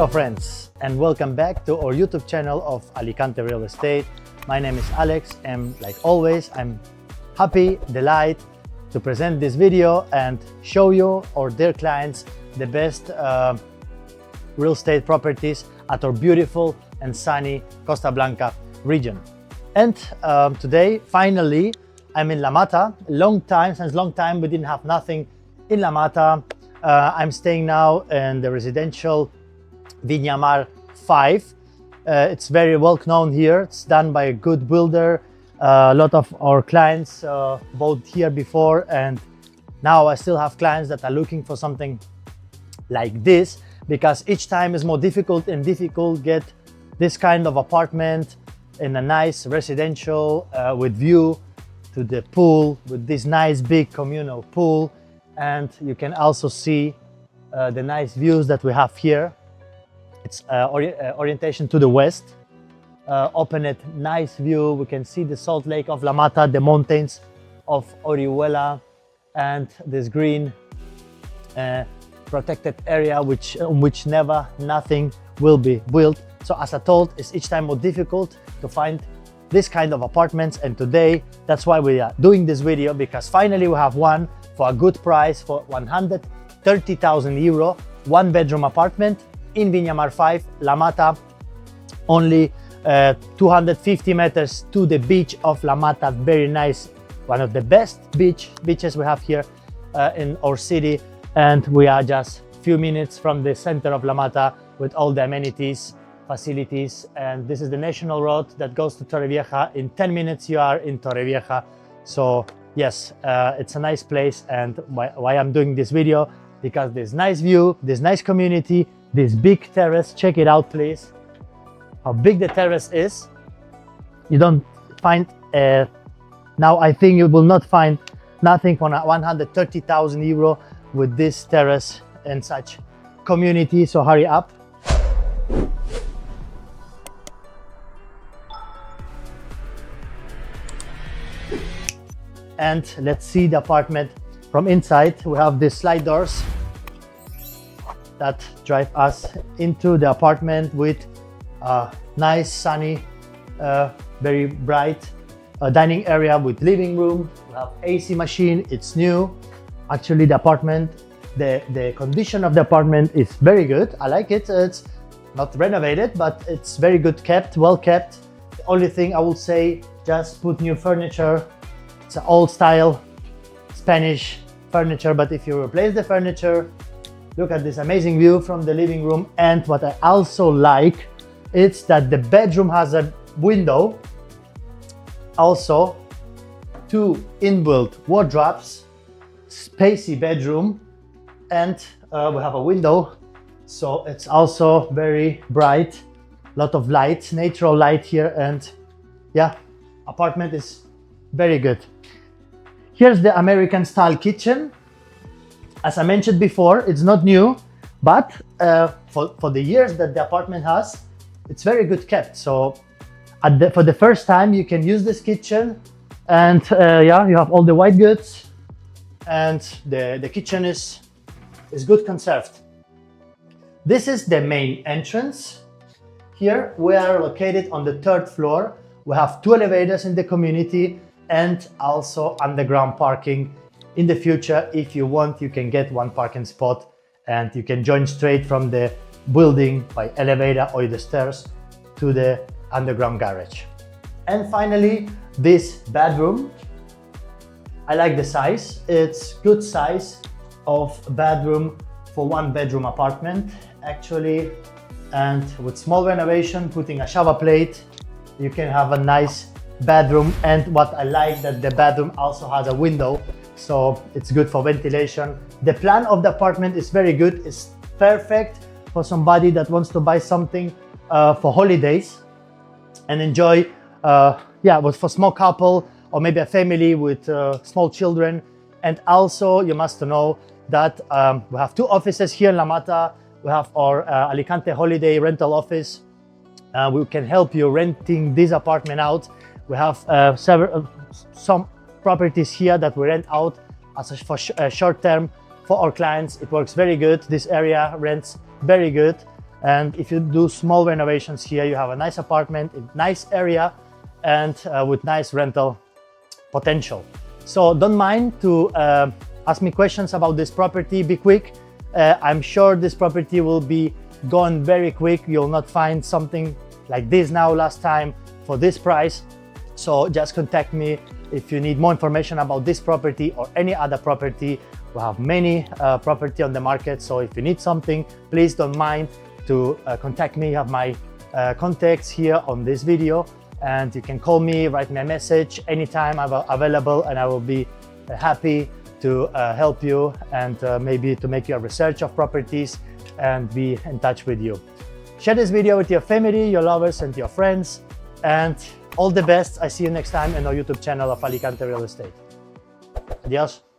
Hello friends, and welcome back to our YouTube channel of Alicante Real Estate. My name is Alex, and like always, I'm happy, delighted to present this video and show you or their clients the best real estate properties at our beautiful and sunny Costa Blanca region. And today, finally, I'm in La Mata. Since long time we didn't have nothing in La Mata. I'm staying now in the residential Vinyamar 5. It's very well known here. It's done by a good builder. A lot of our clients bought here before, and now I still have clients that are looking for something like this, because each time is more difficult get this kind of apartment in a nice residential with view to the pool, with this nice big communal pool. And you can also see the nice views that we have here. It's orientation to the west. Open it, nice view. We can see the Salt Lake of La Mata, the mountains of Orihuela, and this green protected area which nothing will be built. So as I told, it's each time more difficult to find this kind of apartments, and today that's why we are doing this video, because finally we have one for a good price for 130,000 euro, one bedroom apartment in Vinyamar 5, La Mata, only 250 meters to the beach of La Mata. Very nice, one of the best beaches we have here in our city, and we are just a few minutes from the center of La Mata with all the amenities, facilities. And this is the national road that goes to Torrevieja. In 10 minutes you are in Torrevieja. So yes, it's a nice place. And why I'm doing this video, because this nice view, this nice community, this big terrace. Check it out, please, how big the terrace is. You don't find now I think you will not find nothing for 130,000 euro with this terrace and such community. So hurry up. And let's see the apartment from inside. We have these slide doors that drive us into the apartment with a nice, sunny, very bright dining area with living room. We have AC machine. It's new. Actually, the apartment, the condition of the apartment is very good. I like it. It's not renovated, but it's very good kept, well kept. The only thing I would say, just put new furniture. It's an old style Spanish furniture, but if you replace the furniture, look at this amazing view from the living room. And what I also like, it's that the bedroom has a window, also two inbuilt wardrobes, spacey bedroom, and we have a window, so it's also very bright, lot of light, natural light here. And yeah, apartment is very good. Here's the American style kitchen. As I mentioned before, it's not new, but for the years that the apartment has, it's very good kept. So for the first time you can use this kitchen, and yeah, you have all the white goods, and the kitchen is good conserved. This is the main entrance. Here we are located on the 3rd floor. We have 2 elevators in the community, and also underground parking. In the future, if you want, you can get one parking spot, and you can join straight from the building by elevator or the stairs to the underground garage. And finally, this bedroom. I like the size. It's good size of bedroom for 1 bedroom apartment, actually. And with small renovation, putting a shower plate, you can have a nice bedroom. And what I like, that the bedroom also has a window, so it's good for ventilation. The plan of the apartment is very good. It's perfect for somebody that wants to buy something for holidays and enjoy, for small couple or maybe a family with small children. And also you must know that we have 2 offices here in La Mata. We have our Alicante holiday rental office. We can help you renting this apartment out. We have some properties here that we rent out for short term for our clients. It works very good. This area rents very good. And if you do small renovations here, you have a nice apartment in nice area and with nice rental potential. So don't mind to ask me questions about this property. Be quick. I'm sure this property will be gone very quick. You'll not find something like this now last time for this price. So just contact me if you need more information about this property or any other property. We have many property on the market. So if you need something, please don't mind to contact me. You have my contacts here on this video, and you can call me, write me a message anytime. I'm available, and I will be happy to help you and maybe to make your research of properties and be in touch with you. Share this video with your family, your lovers, and your friends, and all the best. I see you next time on our YouTube channel of Alicante Real Estate. Adios.